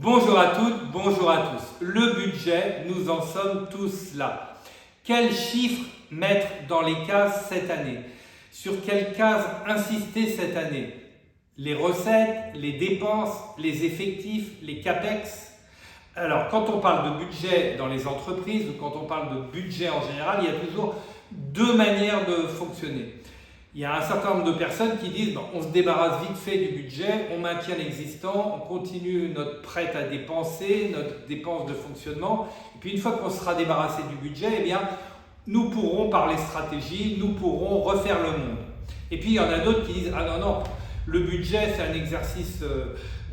Bonjour à toutes, bonjour à tous. Le budget, nous en sommes tous là. Quels chiffres mettre dans les cases cette année? Sur quelles cases insister cette année? Les recettes, les dépenses, les effectifs, les capex? Alors, quand on parle de budget dans les entreprises ou quand on parle de budget en général, il y a toujours deux manières de fonctionner. Il y a un certain nombre de personnes qui disent on se débarrasse vite fait du budget, on maintient l'existant, on continue notre prêt à dépenser, notre dépense de fonctionnement. Et puis une fois qu'on sera débarrassé du budget, eh bien, nous pourrons par les stratégies, nous pourrons refaire le monde. Et puis il y en a d'autres qui disent ah non, le budget c'est un exercice,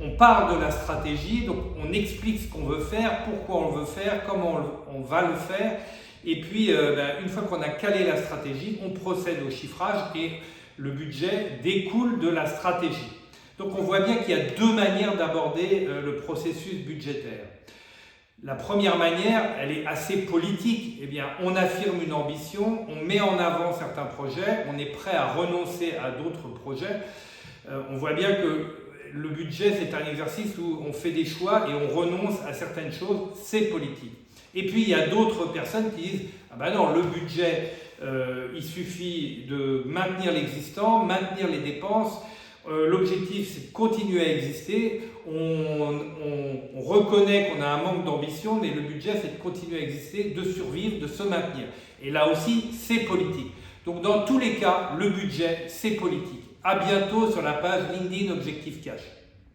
on part de la stratégie, donc on explique ce qu'on veut faire, pourquoi on le veut faire, comment on va le faire. Et puis, une fois qu'on a calé la stratégie, on procède au chiffrage et le budget découle de la stratégie. Donc, on voit bien qu'il y a deux manières d'aborder le processus budgétaire. La première manière, elle est assez politique. Eh bien, on affirme une ambition, on met en avant certains projets, on est prêt à renoncer à d'autres projets. On voit bien que le budget, c'est un exercice où on fait des choix et on renonce à certaines choses, c'est politique. Et puis il y a d'autres personnes qui disent ah ben non, le budget, il suffit de maintenir l'existant, maintenir les dépenses. L'objectif c'est de continuer à exister. On reconnaît qu'on a un manque d'ambition, mais le budget c'est de continuer à exister, de survivre, de se maintenir. Et là aussi, c'est politique. Donc dans tous les cas, le budget, c'est politique. À bientôt sur la page LinkedIn Objectif Cash.